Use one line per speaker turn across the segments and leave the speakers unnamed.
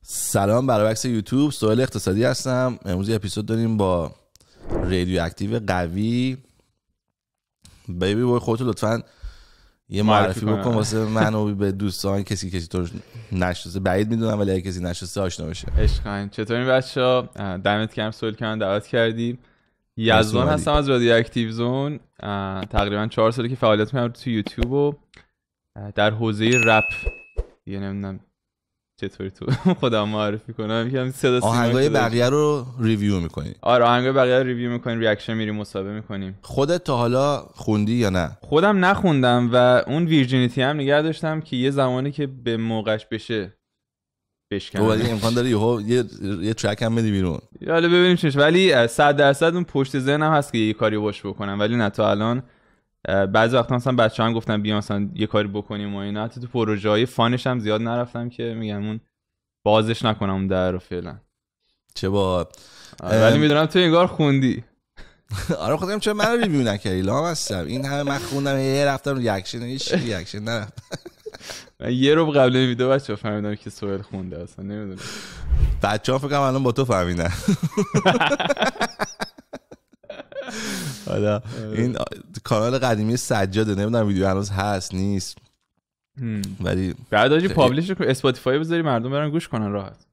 سلام، برای عکس یوتیوب سوال اقتصادی هستم. امروز یه اپیزود داریم با رادیو اکتیو قوی. بیبی بوی خودتو لطفاً یه معرفی بکن واسه من و به دوستان، کسی تو نشناسه. بعید میدونم ولی اگه کسی نشناسه آشنا بشه.
عشقاین. چطورین بچه‌ها؟ دمت گرم سوال که من دعوت کردی. یزدان هستم از رادیو اکتیو زون. تقریبا 4 ساله که فعالیت میکنم تو یوتیوب و در حوزه رپ. دیگه نمیدونم چطوری تو خودم معرفی کنم. میگم صدا سیما
آهنگای بقیه رو ریویو میکنی؟
آره، آهنگای بقیه رو ریویو میکنیم، ریاکشن میریم، مسابقه میکنیم.
خودت تا حالا خوندی یا نه؟
خودم نخوندم و اون ویرجینیتی هم نگه داشتم که یه زمانی که به موقعش بشه بشکنم.
ولی امکان داره یه ترک هم بدی بیرون.
حالا ببینیم چش. ولی 100% اون پشت ذهنم هست که یه کاری باش بکنم، ولی نه تا الان. بعضی وقتا مثلا بچه‌ها هم گفتن بیا مثلا یه کاری بکنیم و اینا. حتی تو پروژه‌های فانش هم زیاد نرفتم که میگم اون بازش نکنم اون در رو فعلا.
چه با
ولی میدونم تو انگار خوندی.
آره خودم چرا من ریویو نکردی؟ لام هستم این همه من خوندم، یه رفتم ریاکشن، هیچ ریاکشن نرفت.
من یه رو قبل این ویدیو بچه‌ها فهمیدم که سوال خونده، اصلا نمیدونم.
بچه‌ها فکر کنم الان با تو فهمیدن. حالا این کانال قدیمی سجاده، نمیدونم ویدیو هنوز هست نیست، ولی
بعد آجی پابلیش رو اسپاتیفای بذاری مردم برن گوش کنن راحت.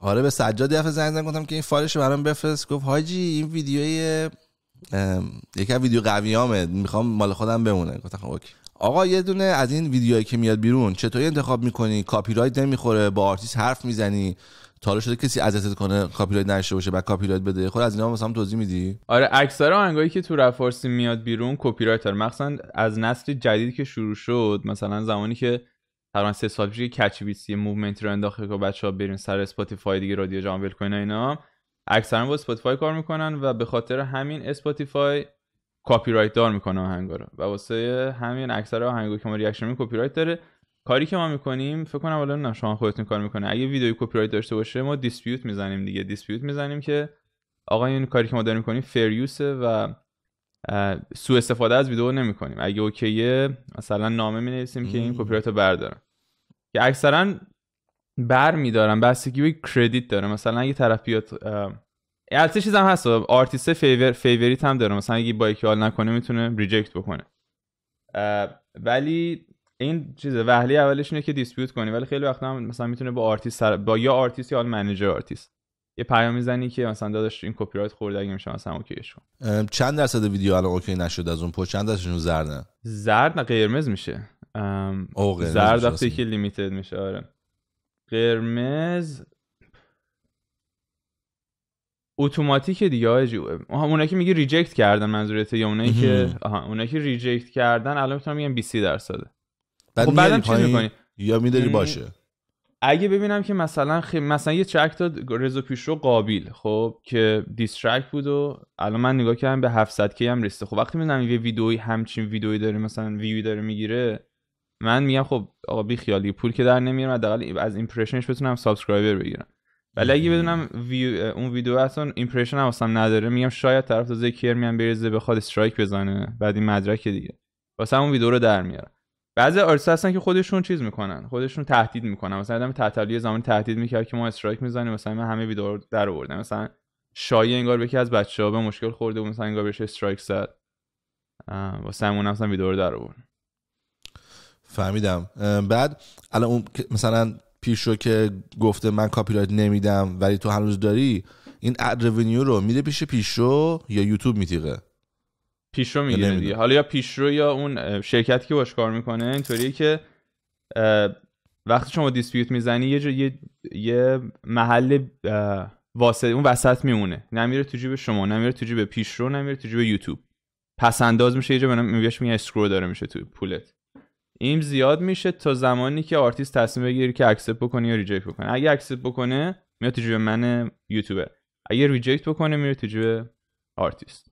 آره به سجاد یه دفعه زنگ زدم گفتم که این فایلشو برام بفرست. گفت حاجی این ویدیوی یکی از ویدیو قویامه، میخوام مال خودم بمونه. گفتم اوکی. آقا یه دونه از این ویدیوهایی که میاد بیرون چطوری انتخاب میکنی؟ کاپی رایت نمیخوره؟ با آرتیست حرف میزنی؟ تا حالا شده کسی ازت کنه کاپی رایت نشه باشه بعد کاپی رایت بده؟ خود از اینا مثلا توضیح میدی؟
آره، اکثر آهنگایی که تو رپ فارسی میاد بیرون کپی رایت داره، مخصوصا از نسل جدید که شروع شد. مثلا زمانی که تقریبا 3 سال پیش کچ بیسی موومنت رو انداخت که بچه‌ها برین سر اسپاتیفای دیگه، رادیو جام ول کنین اینا، اکثرا با اسپاتیفای کار میکنن و به خاطر همین اسپاتیفای کاپی رایت دار میکنه آهنگا رو و واسه همین اکثر آهنگایی که ما ریاکشن می‌کنیم کپی رایت داره. کاری که ما میکنیم فکر کنم والا نمیدونم شما خودتون کار میکنه، اگه ویدیوی کپی رایت داشته باشه ما دیسپیوت میزنیم دیگه. دیسپیوت میزنیم که آقا این کاری که ما داریم میکنیم فیر یوزه و سوء استفاده از ویدیو نمیکنیم. اگه اوکیه مثلا نامه مینویسیم که این کپی رایت رو بردارن، که اکثرا برمیدارن، بستگی به کردیت داره. مثلا اگه طرف بیاد البته چیزام هست، آرتیست فیوریت هم داره، مثلا اگه با یکی حال نکنه میتونه ریجکت بکنه. ولی این چیزه وهله اولش اینه که دیسپیوت کنی، ولی خیلی وقتا هم مثلا میتونه با آرتیست با یا آرتیست یا منیجر آرتیست یه پیام میزنی که مثلا داداش این کپی رایت خورده، اگه میشه مثلا اوکیش کن.
چند درصد ویدیو الان اوکی نشد از اون پشت؟ چند درصدشون زردن؟
زرد نه، قرمز میشه. زرد وقتی که لیمیتد میشه. آره قرمز اتوماتیک دیگه. اونایی که میگی ریجکت کردن منظورته یا اونایی که اونایی که ریجکت کردن الان میتونم میگم 20%.
خب بعدم چی میکنی؟ یا میداری باشه؟
اگه ببینم که مثلا یه ترک داد رضا پیشرو قابیل، خب که دیسترک بود و الان من نگاه کردم به 700k هم رسیده. خب وقتی میبینم یه ویدئویی همچین ویدئویی داره مثلا ویو داره میگیره، من میگم خب آقا بی خیالی، پول که در نمیارم، حداقل از ایمپرشنش بتونم سابسکرایبر بگیرم. ولی اگه بدونم اون ویدیو اصلا ایمپرشن هم اصلا نداره، میگم شاید طرف تازه کیر میام بریزه بخواد استرایک بزنه، بعد این مدرک دیگه واسه اون ویدیو رو در میارم. بعضی آرتیست هستن که خودشون چیز میکنن، خودشون تهدید میکنن. مثلا آدم تحتالی زمانی تهدید میکرد که ما استرایک میزنیم، مثلا من همه ویدیو رو در آوردم. مثلا شایعه انگار یکی از بچه‌ها به مشکل خورده بود، مثلا انگار بهش استرایک زد، واسه همون مثلا ویدیو رو در آورد.
فهمیدم. بعد الان اون مثلا پیشو که گفته من کاپی رایت نمیدم ولی تو هنوز داری، این اد رونیو رو میره پیش پیشو یا یوتیوب میتیقه؟
پیشرو میگیره دیگه. حالا یا پیشرو یا اون شرکتی که باش کار میکنه. اینطوریه که وقتی شما دیسپیوت میزنی یه محل واسه اون وسط میمونه، نمیره تو جیب شما، نمیره تو جیب پیشرو، نمیره تو جیب یوتیوب، پس انداز میشه یه جا میگهش میگه اسکرو داره میشه تو پولت. این زیاد میشه تا زمانی که آرتیست تصمیم بگیره که اکسپت بکنه یا ریجکت بکنه. اگه اکسپت بکنه میاد تو جیب من یوتیوبر، اگه ریجکت بکنه میره تو جیب آرتیست.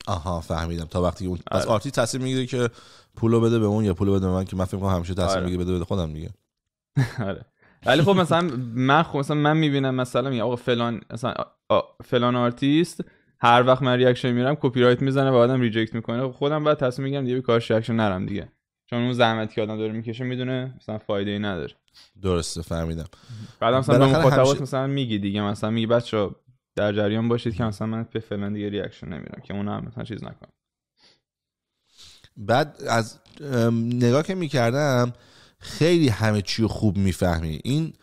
آها فهمیدم. تا وقتی اون پس آرتیست تصمیم میگیره که پولو بده به اون یا پولو بده به من، که من فکر کنم همیشه تصمیم میگیره بده خودم دیگه.
آره ولی خب مثلا من میبینم مثلا میگم آقا فلان مثلا فلان آرتیست هر وقت من ریاکشن میرم کپی رایت میزنه و بعدم ریجکت میکنه، خودم بعد تصمیم میگیرم دیگه به کارش ریاکشن نرم دیگه. چون اون زحمتی که آدم داره میکشه میدونه مثلا فایده ای نداره.
درسته فهمیدم.
بعد مثلا به مخاطبات مثلا میگی دیگه، مثلا میگی بچه‌ها در جریان باشید که مثلا من به فلان دیگه ریاکشن نمیدم که اونم مثلا چیز نکنه.
بعد از نگاه که میکردم خیلی همه چی رو خوب میفهمی. این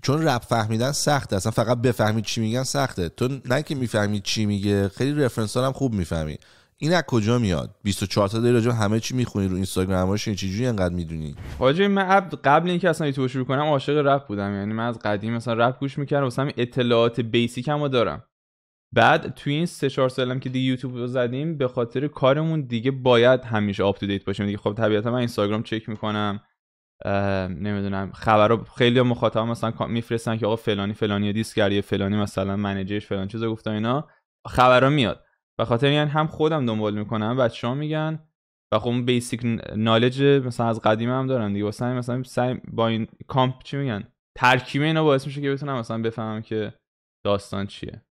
چون رپ فهمیدن سخته، اصلا فقط بفهمی چی میگن سخته، تو نه که میفهمی چی میگه، خیلی رفرنس ها هم خوب میفهمی. این از کجا میاد؟ 24 تا راجع همه چی میخونی رو اینستاگرامش، این چجوری انقدر میدونی؟
حاجی من قبل اینکه اصلا یوتیوب شروع کنم عاشق رپ بودم، یعنی من از قدیم مثلا رپ گوش میکردم، واسه همین اطلاعات بیسیکمو دارم. بعد توی این 3-4 سالم که دیگه یوتیوب رو زدیم، به خاطر کارمون دیگه باید همیشه آپ تو دیت باشیم دیگه. خب طبیعتا من اینستاگرام چک میکنم، نمیدونم خبرها، خیلی مخاطبا مثلا میفرستن که آقا فلانی فلانی دیسکریه، فلانی مثلا منیجرش فلان چیزا گفته، اینا خبرها میاد. به خاطر این هم خودم دنبال میکنم، بچه‌ها میگن و خب اون بیسیک نالج مثلا از قدیم هم دارم دیگه. واسه مثلا با این کامپ چی میگن، ترکیب اینا باعث میشه که بتونم مثلا بفهمم که داستان چیه.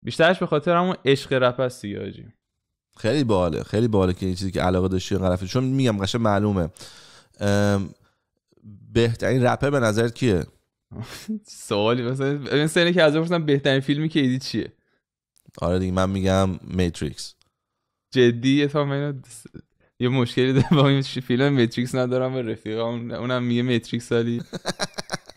بیشترش به خاطر همون عشق رپ است دیگه حاجی.
خیلی باحاله، خیلی باحاله که این چیزی که علاقه داشتی قرفه. چون میگم قشنگ معلومه. بهترین رپر به نظرت کیه؟
سوالی مثلا این سری که از بپرسم بهترین فیلمی که دیدی چیه؟
آره دیگه من میگم میتریکس.
جدی تا من یه مشکلی دارم با این فیلم میتریکس ندارم با رفیقام، اونم میگه میتریکس علی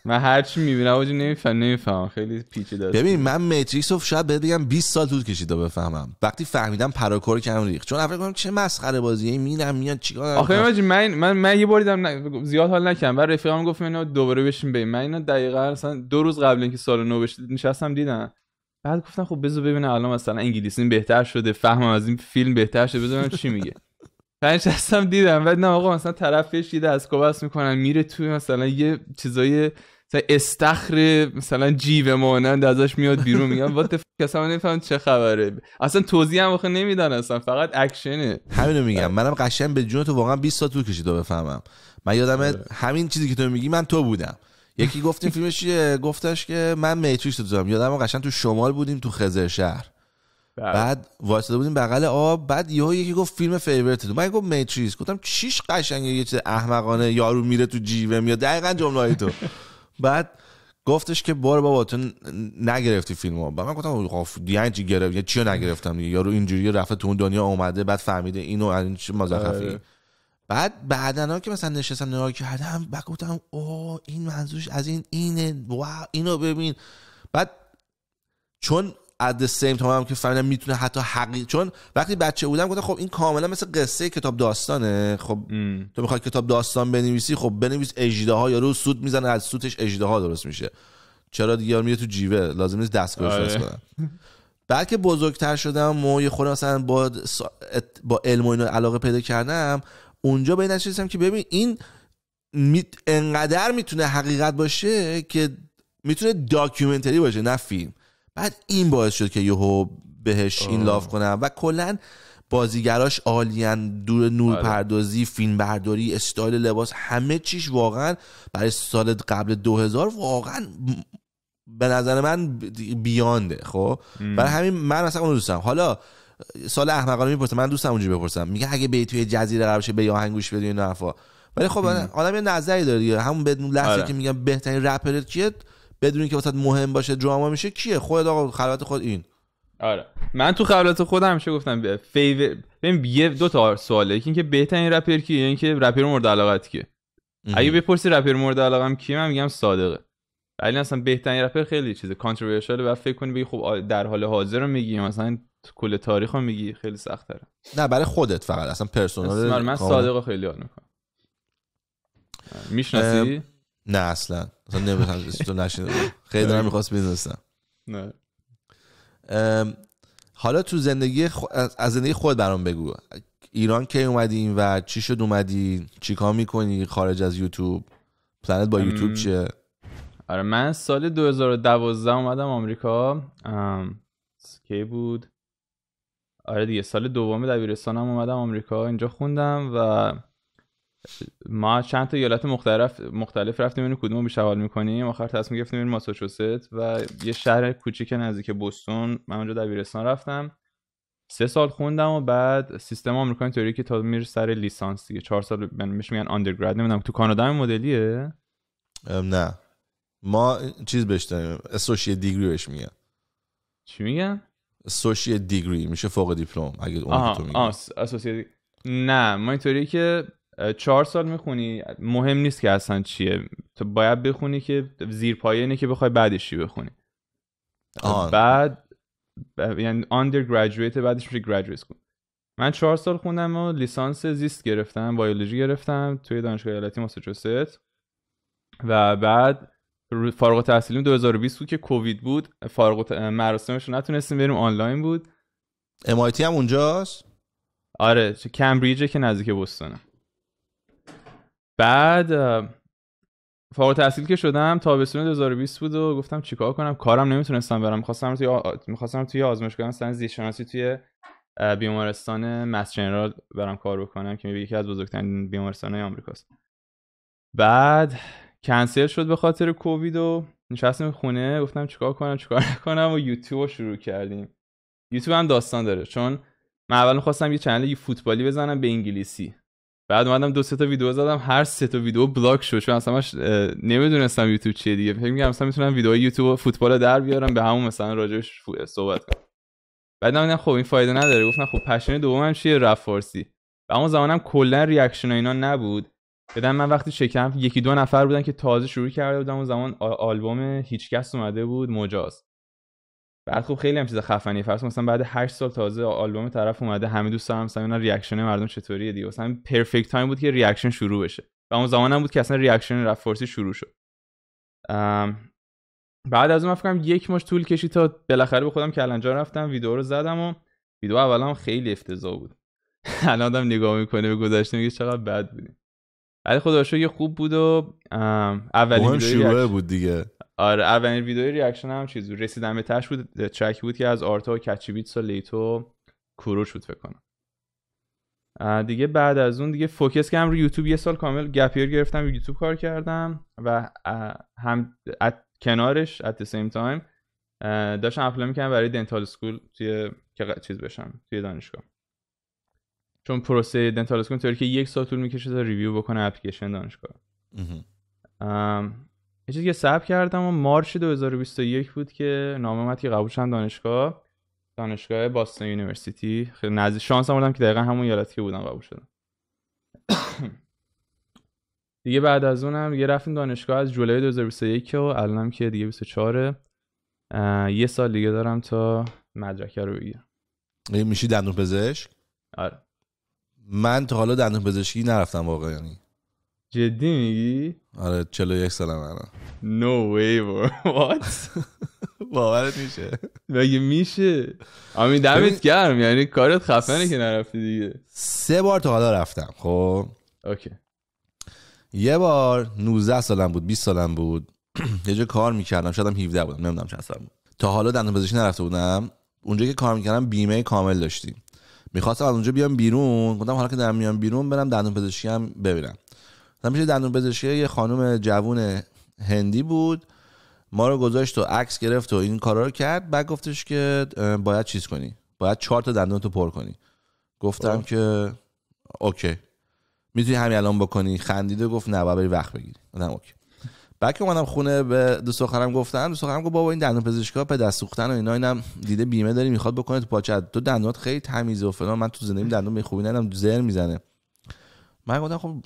من هر چی میبینم واجی نمیفهمم، خیلی پیچیده.
ببین من میتریکس رو شاید بگم 20 سال طول کشید تا بفهمم. وقتی فهمیدم پراکور کم ریخت، چون اول گفتم چه مسخره بازیه، میاد چیکار.
آخه واجی من یه بار دیدم زیاد حال نکردم، بعد رفیقام گفت اینو دوباره بشین ببین. من اینو دقیقاً مثلا 2 روز قبل اینکه سال نو بشه نشستم دیدم، بعد گفتم خب بذار ببینم الان مثلا انگلیسیم بهتر شده، فهمم از این فیلم بهتر شده، بذار ببینم چی میگه. نشستم دیدم، بعد نه آقا مثلا طرفش یه دستگاه بس میکنن میره توی مثلا یه چیزای مثلا استخر مثلا جیوه مانند ازش میاد بیرون، میگم وات اف اصلا نمیفهم چه خبره، اصلا توضیح هم واقعا نمیدن، اصلا فقط اکشنه.
همینو میگم، منم قشنگ به جون تو واقعا 20 سال طول کشید تا بفهمم. من یادمه همین چیزی که تو میگی من تو بودم. یکی گفتیم فیلمش چیه، گفتش که من میتریکس رو دیدم. یادمه قشنگ تو شمال بودیم تو خزر شهر، بعد واسطه بودیم بغل آب، بعد یکی گفت فیلم فیوریت تو، من گفتم میتریکس. گفتم چیش قشنگه، یه چیز احمقانه، یارو میره تو جیوه میاد، دقیقاً جمله‌ای تو. بعد گفتش که برو بابا تو نگرفتی فیلمو. بعد من گفتم یعنی چی گرفت، یا چیو نگرفتم دیگه، یارو اینجوری رفته تو اون دنیا اومده، بعد فهمیده اینو این چه مزخرفی. بعدنا که مثلا نشستم نگاه کردم، بعد گفتم اوه این منظورش از اینه، واو اینو ببین. بعد چون at the same time هم که فهمیدم میتونه حتی چون وقتی بچه بودم گفتم خب این کاملا مثل قصه کتاب داستانه، خب تو میخوای کتاب داستان بنویسی، خب بنویس اژدها، یارو سوت میزنه از سوتش اژدها درست میشه، چرا دیگه یارو میره تو جیوه، لازم نیست دستگاهش درست کنم. بعد که بزرگتر شدم و یه خورده مثلا با علم و اینو علاقه پیدا کردم، اونجا به این نتیجه رسیدم که ببین این انقدر میتونه حقیقت باشه که میتونه داکیومنتری باشه نه فیلم. بعد این باعث شد که یهو بهش این لاف کنم و کلا بازیگراش عالیان، دور نور پردازی، فیلم برداری، استایل لباس، همه چیش واقعا برای سال قبل 2000 واقعا به نظر من بیانده. خب برای همین من مثلا اون دوستم. حالا سال احمقانه میپرسه، من دوستم اونجوری بپرسم، میگه اگه به توی جزیره قرار بشه به یه آهنگ گوش بدی این حرفا. ولی خب آدم یه نظری داره دیگه، همون بدون لحظه که میگم بهترین رپر کیه، بدون اینکه واسط مهم باشه دراما میشه، کیه؟ خودت آقا، خلوت خود این.
آره من تو خلوت خودم همیشه گفتم ببین یه دو تا سواله، یکی اینکه بهترین رپر کیه، اینکه رپر مورد علاقت کیه. اگه بپرسی رپر مورد علاقم کیه، من میگم صادقه. ولی اصلا بهترین رپر خیلی چیزه کانتروورشیاله، بعد فکر کنی بگی خب در حال حاضر رو میگی، مثلا کل تاریخ رو میگی، خیلی سخت تره.
نه برای خودت فقط، اصلا پرسونال.
من صادقو خیلی یاد میکنم. میشناسی؟
نه اصلا نمیدونم تو نشینه، خیلی دارم میخواست میدونستم.
نه
حالا تو زندگی از زندگی خود برام بگو. ایران کی اومدی این و چی شد اومدی، چی کار میکنی خارج از یوتیوب، پلنت با یوتیوب چیه؟
آره من سال 2012 اومدم آمریکا. کی بود؟ آره دیگه سال دوم دبیرستانم اومدم آمریکا، اینجا خوندم و ما چند تا ایالت مختلف رفتیم اینو کدومو بیشتر حال میکنیم. آخر تصمیم گرفتیم بریم ماساچوست و یه شهر کوچیک نزدیک بوستون، من اونجا دبیرستان رفتم. 3 سال خوندم و بعد سیستم آمریکا اینطوریه که تا میره سر لیسانس دیگه 4 سال بهش میگن آندرگراد. نمیدونم تو کانادا هم مدلیه؟
نه ما چیز بهش داریم اسوسییت دیگری بهش میگن.
چی میگن؟
اسوسییت دیگری میشه فوق دیپلم اگه اون تو میگی.
اسوسییت. نه ما اینطوریه که 4 سال میخونی، مهم نیست که اصلا چیه، تو باید بخونی که زیرپایه اینه که بخوای بعدش چی بخونی. بعد یعنی undergraduate بعدش میشه graduate school. من 4 سال خوندم و لیسانس زیست گرفتم، بیولوژی گرفتم توی دانشگاه ایالتی ماساچوست و بعد فارغ التحصیلیم 2020 بود که کووید بود، مراسمش رو نتونستیم بریم، آنلاین بود.
MIT هم اونجاست؟
آره کمبریجه که نزدیک بوستونه. بعد فارغ التحصیل که شدم تابستون 2020 بود و گفتم چیکار کنم، کارم نمیتونستم برم، می‌خواستم توی آزمایشگاه مثلا زیست شناسی توی بیمارستان مس جنرال برام کار بکنم که یکی از بزرگترین بیمارستان‌های آمریکاست. بعد کنسل شد به خاطر کووید و نشستم خونه گفتم چیکار کنم و یوتیوب رو شروع کردیم. یوتیوب هم داستان داره، چون من اول خواستم یه چنل فوتبالی بزنم به انگلیسی، بعد اومدم 2-3 تا ویدیو زدم، هر 3 تا ویدیو بلاک شد چون اصلا نمیدونستم یوتیوب چیه دیگه. فکر می‌کردم مثلا میتونم ویدیو یوتیوب فوتبال در بیارم به همون مثلا راجعش صحبت کنم. بعد دیدم خب این فایده نداره، گفتم خب پشن دومم چیه؟ رپ فارسی. و اون زمانم کلا ریاکشن اینا نبود. بعدم من وقتی چکم 1-2 نفر بودن که تازه شروع کرده بودن، اون زمان آلبوم هیچکس اومده بود مجاز. بعد خب خیلی هم چیز خفنی، فرض مثلا بعد 8 سال تازه آلبوم طرف اومده، همه دوست دارم مثلا اینا ریاکشن مردم چطوریه دیگه، مثلا پرفکت تایم بود که ریاکشن شروع بشه و اون زمانم بود که اصلا ریاکشن رپ فارسی شروع شد. بعد از اون فکرم 1 ماه طول کشید تا بالاخره به خودم کلنجار رفتم، ویدیو رو زدم و ویدیو اولام خیلی افتضاح بود. الان آدم نگاه میکنه به گذشته میگه چقدر بد بودیم. ولی خدا رو شکر خوب بود و اولین ویدیو
شروع بود دیگه.
آره اولین ویدیو ریاکشن هم چیز بود، رسیدم به تاش بود، ترکی بود که از آرتا و کچی بیتس و لیتو کوروش بود فکر کنم. دیگه بعد از اون دیگه فوکس کردم روی یوتیوب، 1 سال کامل گپیر گرفتم روی یوتیوب کار کردم و هم کنارش at the same time داشتم اپلای می‌کردم برای دنتال اسکول توی که چیز بشم توی دانشگاه، چون پروسه دنتال اسکول طوری که 1 سال طول می‌کشه تا ریویو بکنه اپلیکیشن دانشگاه. یه چیزی که ثبت کردم و مارچ 2021 بود که نامه اومد که قبول شدم دانشگاه باستون یونیورسیتی. خیلی نزدیک شانس آوردم که دقیقاً همون ایالتی که بودم قبول شدم. دیگه بعد از اونم دیگه رفتیم دانشگاه از جولای 2021 و الانم که دیگه 24 1 سال دیگه دارم تا مدرکه رو بگیرم.
میشی دندون پزشک؟
آره.
من تا حالا دندون پزشکی نرفتم واقعا. یعنی
جدی میگی؟
آره 41 سالم الان.
No way bro. What؟
باورت میشه؟
مگه میشه؟ آمین دمت گرم، یعنی کارت خفنه که نرفتی دیگه.
3 بار تا حالا رفتم. خب
اوکی.
یه بار 19 سالم بود 20 سالم بود یه جا کار میکردم، شاید 17 بودم، نمیدونم چند سالم بود. تا حالا دندون پزشکی نرفته بودم. اونجا که کار میکردم بیمه کامل داشتیم. میخواستم از اونجا بیام بیرون، گفتم حالا که دارم میام بیرون برم دندون پزشکی هم ببینم. میشه دندون پزشکی یه خانم جوون هندی بود، ما رو گذاشت و عکس گرفت و این کارا رو کرد. بعد گفتش که باید چیز کنی، باید 4 تا دندون تو پر کنی. گفتم که اوکی میتونی همین الان بکنی. خندید و گفت نه باید بری وقت بگیری. گفتم اوکی. بعد که اومدم خونه به دوست دخترم گفتم، دوست دخترم گفت بابا این دندون پزشکا پدر سوختن و اینا، اینم دیده بیمه داری میخواد بکنه تو پاچت، تو دندونات خیلی تمیزه و فلان، من تو زندگیم دندون به خوبی ندیدم، زهر میزنه. من گفتم خب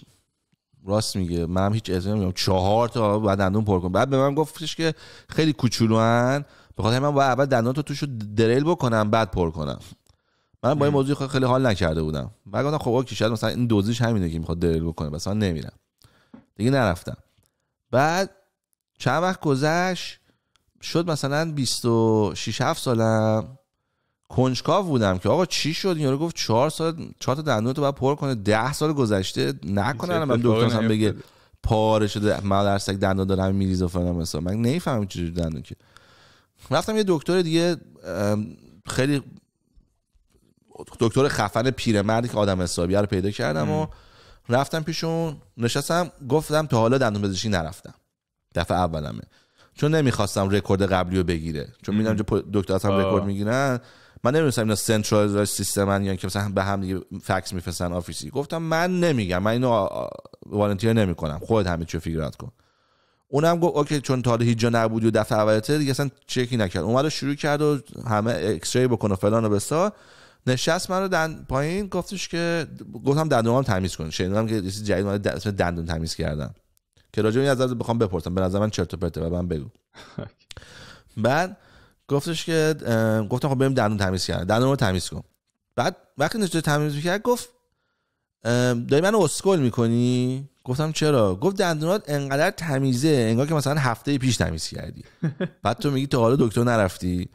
راست میگه، منم هیچ اعتراضی نمی‌کنم، 4 تا بعد دندون پر کنم. بعد به من گفتش که خیلی کوچولوان، به خاطر من باید اول دندوناتو توشو دریل بکنم بعد پر کنم. من با این موضوع خیلی حال نکرده بودم. بعد گفتم خب اوکی شاید مثلا این دوزیش همینه که میخواد دریل بکنه، بس من نمیرم دیگه، نرفتم. بعد چند وقت گذشت شد مثلا 26-7 سالم، کنجکاو بودم که آقا چی شد. یارو گفت 4 تا دندونتو باید پر کنه، 10 سال گذشته نکنه من دکتر مثلا بگه پاره شده مادرسک دندون دارم میریزه و فلان مثلا. من نمیفهمم چه جوری دندون که. رفتم یه دکتر دیگه خیلی دکتر خفن پیرمردی که آدم حسابیه رو پیدا کردم و رفتم پیشون نشستم، گفتم تا حالا دندون پزشکی نرفتم، دفعه اولمه، چون نمیخواستم رکورد قبلی رو بگیره، چون میدونم دکتر اصلا رکورد میگیرن من نمی‌دونستم اینا سنترالایز سیستمن یا که مثلا به هم دیگه فکس میفرستن آفیسی. گفتم من نمیگم، من اینو والنتیر نمیکنم، خودت همه چی فیگر اوت کن. اونم گفت اوکی، چون تا حالا هیچ جا نبودی و دفعه اولته دیگه اصلا چکی نکرد، اومد شروع کرد و همه ایکس ری بکنه فلان و بسار. نشست منو پایین، گفتش که گفتم دندونام تمیز کن. شنیدم که چیز جدید اومده اسم دندون تمیز کردن که راجع به این از بخوام بپرسم، به نظر من چرت و پرته و من بگو. بعد گفتش که گفتم خب بریم دندون تمیز کردن، دندونمو تمیز کن. بعد وقتی نشسته تمیز می‌کرد گفت داری منو اسکول می‌کنی؟ گفتم چرا؟ گفت دندونات انقدر تمیزه انگار که مثلا هفته پیش تمیز کردی. بعد تو میگی تا حالا دکتر نرفتی؟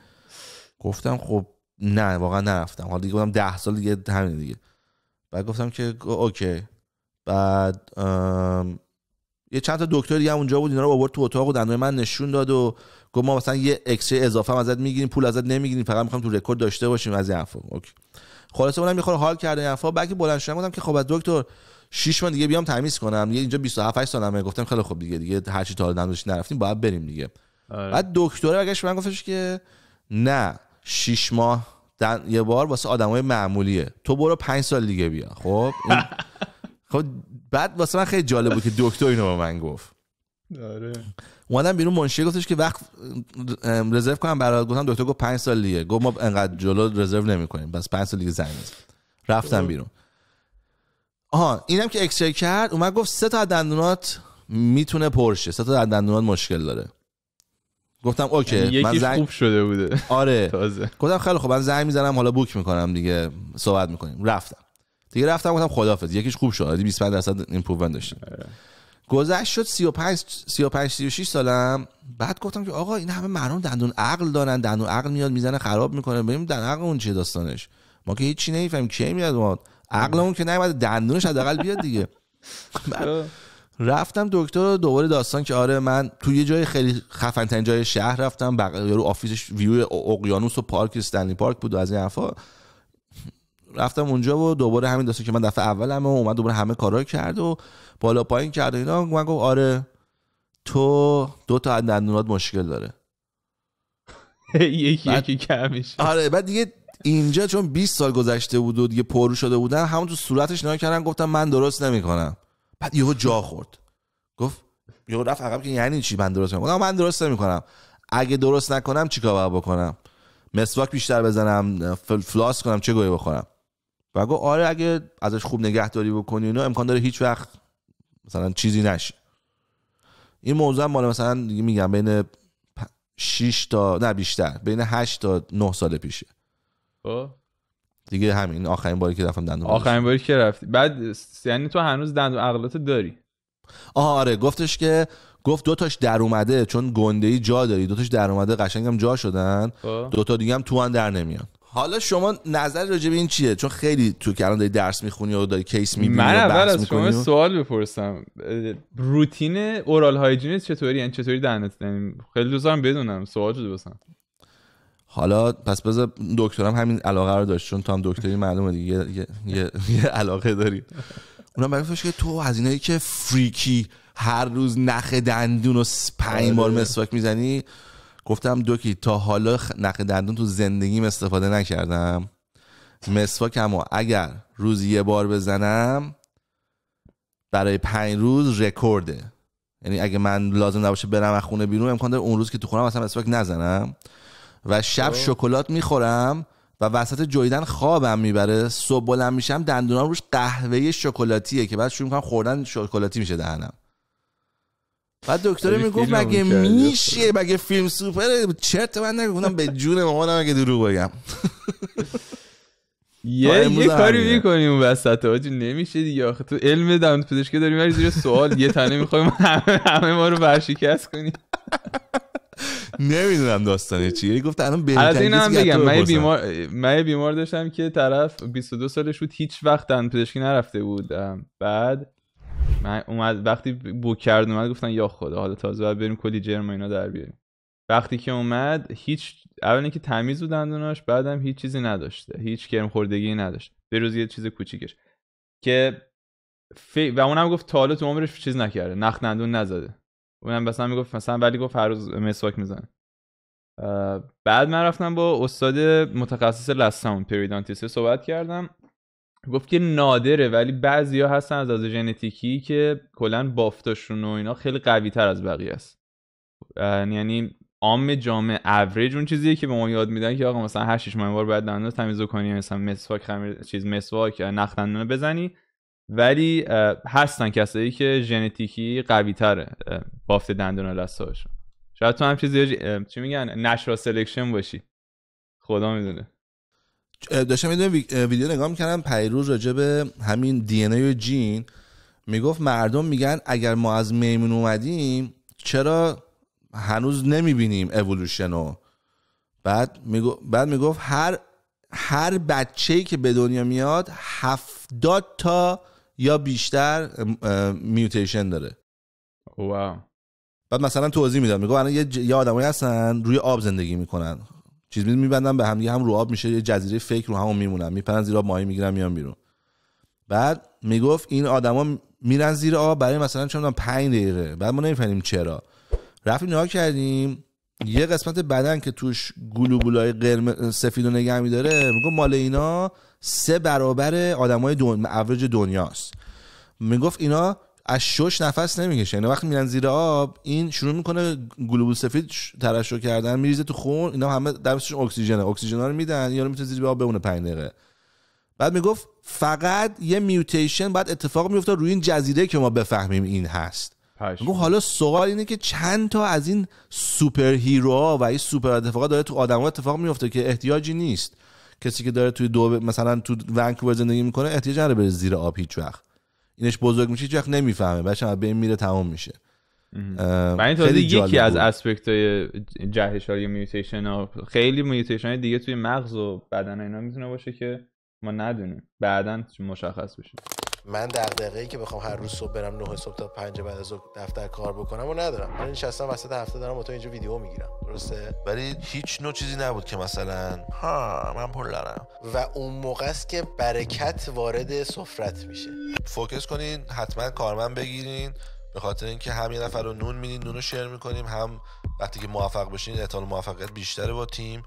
گفتم خب نه واقعا نرفتم. حالا دیگه گفتم 10 سال دیگه همین دیگه. بعد گفتم که اوکی. بعد یه چند تا دکتر دیگه هم اونجا بود، اینا رو آورد تو اتاق و دندون من نشون داد و گفت ما مثلا یه اکسری اضافه هم ازت میگیریم، پول ازت نمیگیریم، فقط میخوام تو رکورد داشته باشیم از این حرفا. اوکی. خلاص اونم میخوره حال کرده این حرفا. بعد که بلند شدم گفتم که خب از دکتر 6 ماه دیگه بیام تمیز کنم دیگه، اینجا 27 8 سالمه. گفتم خیلی خوب دیگه هر چی تا حالا دندونش نرفتیم باید بریم دیگه. بعد دکتر برگشت من گفتش که نه 6 ماه یه بار واسه آدمای معمولیه، تو برو 5 سال دیگه بیا. خب خب بعد واسه من خیلی جالب بود که دکتر اینو به من گفت.
آره
اومدم بیرون، منشی گفتش که وقت رزرو کنم برات. گفتم دکتر گفت 5 سال دیگه. گفت ما انقدر جلو رزرو نمی‌کنیم، بس 5 سال دیگه زنگ بزن. رفتم بیرون. اینم که اکسری کرد اومد گفت 3 تا از دندونات میتونه پرشه، 3 تا از دندونات مشکل داره. گفتم اوکی.
من زنگ خوب شده بوده.
آره
تازه
گفتم خیلی خوب، من زنگ میزنم حالا بوک میکنم دیگه، صحبت میکنیم. رفتم گفتم خداحافظ. یکیش خوب شد، 25% ایمپروومنت داشتم. گذشت شد 35 36 سالم. بعد گفتم که آقا این همه مردم دندون عقل دارن، دندون عقل میاد میزنه خراب میکنه، بریم دندون عقل اون چیه داستانش؟ ما که هیچ چی نمیفهمیم، کی میاد ما عقلمون که نمیاد دندونش حداقل بیاد دیگه. رفتم دکتر دوباره داستان که آره من تو یه جای خیلی خفن ترین جای شهر رفتم، رو آفیسش ویو اقیانوس و پارک استنلی پارک بود و از این حرفا. رفتم اونجا و دوباره همین داستان که من دفعه اولم اومد دوباره همه کارا کرد و بالا پایین کرد و اینا. من گفت آره تو 2 تا دندونات مشکل داره.
یکی کم میشه.
آره بعد دیگه اینجا چون 20 سال گذشته بود و دیگه پررو شده بودن، همون تو صورتش نگاه کردن گفتم من درست نمیکنم. بعد یهو جا خورد، گفت یهو رفت عقب که یعنی چی من درست نمیکنم؟ من درست نمیکنم. اگه درست نکنم چیکار باید بکنم؟ مسواک بیشتر بزنم، فلاس کنم، چه گویی بخورم؟ و گفت آره اگه ازش خوب نگهداری بکنی اینا امکان داره هیچ وقت مثلا چیزی نشه. این موضوع هم مال مثلا میگم بین 6 تا نه بیشتر بین 8 تا 9 سال پیشه. دیگه همین آخرین باری که رفتم دندون.
آخرین باری که رفتی بعد یعنی تو هنوز دندون عقلات داری؟
آره گفتش که گفت 2 تاش در اومده چون گنده‌ای جا داری، 2 تاش در اومده قشنگم جا شدن، 2 تا دیگه هم تو ان در نمیان. حالا شما نظر راجع به این چیه؟ چون خیلی تو که الان داری درس میخونی و داری کیس میبینی
من
و بحث
از
میکنی.
شما سوال بپرسم، روتین اورال هایجین چطوری؟ یعنی چطوری دهنت؟ خیلی دوست دارم بدونم، سوال شده واسم.
حالا پس بذار دکترم همین علاقه رو داشت، چون تو هم دکتری معلومه دیگه یه علاقه داری. اونم برای که تو از اینایی که فریکی هر روز نخ دندون رو 5 بار مسواک میزنی. گفتم دوکی تا حالا نخ دندون تو زندگیم استفاده نکردم. مسواک اما اگر روزی 1 بار بزنم برای 5 روز رکورده. یعنی اگه من لازم نباشه برم از خونه بیرون امکان داره اون روز که تو خونم اصلا مسواک نزنم و شب شکلات میخورم و وسط جویدن خوابم میبره. صبح بلند میشم دندونام روش قهوه‌ای شکلاتیه که بعد شروع میکنم خوردن شکلاتی میشه دهنم. بعد دکتر میگفت مگه میشه؟ مگه فیلم سوپره؟ چرت من نگفتم به جون مامانم اگه دروغ بگم.
یه کاری میکنیم اون وسط آجی نمیشه دیگه. آخه تو علم دندون پزشکی داریم ولی زیر سوال یه تنه میخوایم همه ما رو ورشکست کنی.
نمیدونم داستانه چیه. گفت الان
بهترین هم بگم من بیمار داشتم که طرف 22 سالش بود، هیچ وقت دندون پزشکی نرفته بود. بعد من اومد وقتی بوک کرد اومد گفتن یا خدا حالا تازه باید بریم کلی جرم و اینا در بیاریم. وقتی که اومد هیچ اولا که تمیز بود دندوناش، بعدم هیچ چیزی نداشته، هیچ کرم خوردگی نداشت به روز یه چیز کوچیکش که و اونم گفت تا حالا تو عمرش چیز نکرده، نخ دندون نزده. اونم مثلا میگفت مثلا ولی گفت هر روز مسواک میزنه. بعد من رفتم با استاد متخصص لثه پریدانتیست صحبت کردم، گفت که نادره ولی بعضیا هستن از لحاظ ژنتیکی که کلا بافتاشون و اینا خیلی قوی تر از بقیه است. یعنی عام جامعه اوریج اون چیزیه که به ما یاد میدن که آقا مثلا 8 ماه بار باید دندون تمیز کنی، مثلا مسواک مسواک نخ دندون بزنی، ولی هستن کسایی که ژنتیکی قوی تره بافت دندون و لثه هاشون. شاید تو هم چیزی چی میگن نشرال سلکشن باشی، خدا میدونه.
داشتم یه ویدیو نگاه میکردم پیروز راجع به همین دی ان ای و جین، میگفت مردم میگن اگر ما از میمون اومدیم چرا هنوز نمیبینیم اِوولوشنو. بعد میگفت هر بچه‌ای که به دنیا میاد 70 تا یا بیشتر میوتیشن داره.
واو.
بعد مثلا توضیح میدم، میگه الان یه آدمایی هستن روی آب زندگی میکنن، چیز میبندن به هم دیگه، هم رو آب میشه یه جزیره فیک رو همون میمونن، میپرن زیر آب ماهی میگیرن میان بیرون. بعد میگفت این آدما میرن زیر آب برای مثلا چون 5 دقیقه، بعد ما نمیفهمیم چرا. رفتیم نگاه کردیم یه قسمت بدن که توش گلوبولای قرمز سفیدو نگه می‌داره، میگه مال اینا 3 برابر آدمای اوریج دنیاست. میگفت اینا از شش نفس نمیکشه، اینا وقتی میرن زیر آب این شروع میکنه گلوبول سفید ترشح کردن، میریزه تو خون، اینا همه درستشون اکسیژن رو میدن، یارو میتونه زیر آب بمونه 5 دقیقه. بعد میگفت فقط یه میوتیشن بعد اتفاق میفته روی این جزیره که ما بفهمیم این هست. میگم حالا سوال اینه که چند تا از این سوپر هیروها و این سوپر اتفاقات داره تو آدم‌ها اتفاق میفته که احتیاجی نیست. کسی که داره توی مثلا تو ونکوور زندگی میکنه احتیاج نداره بره زیر آب هیچ وقت. اینش بزرگ میشه هیچ وقت نمیفهمه، بچه‌ها به این میره تمام میشه.
و این تازه یکی از اسپکت‌های جهش‌ها یا میوتیشن‌ها، خیلی میوتیشن‌های دیگه توی مغز و بدن اینا میتونه باشه که ما ندونیم بعداً مشخص بشه.
من دغدغه‌ای که بخوام هر روز صبح برم 9 صبح تا 5 بعد از ظهر دفتر کار بکنم و ندارم. من نشستم وسط هفته دارم با تو اینجا ویدیو میگیرم، درسته؟
ولی هیچ نوع چیزی نبود که مثلا من پول دارم
و اون موقع است که برکت وارد سفرت میشه.
فوکس کنین، حتما کارمند بگیرین، به خاطر اینکه هم یه نفر رو نون میدین، نون رو شیر میکنیم، هم وقتی که موفق بشین احتمال موفقیت بیشتره با تیم.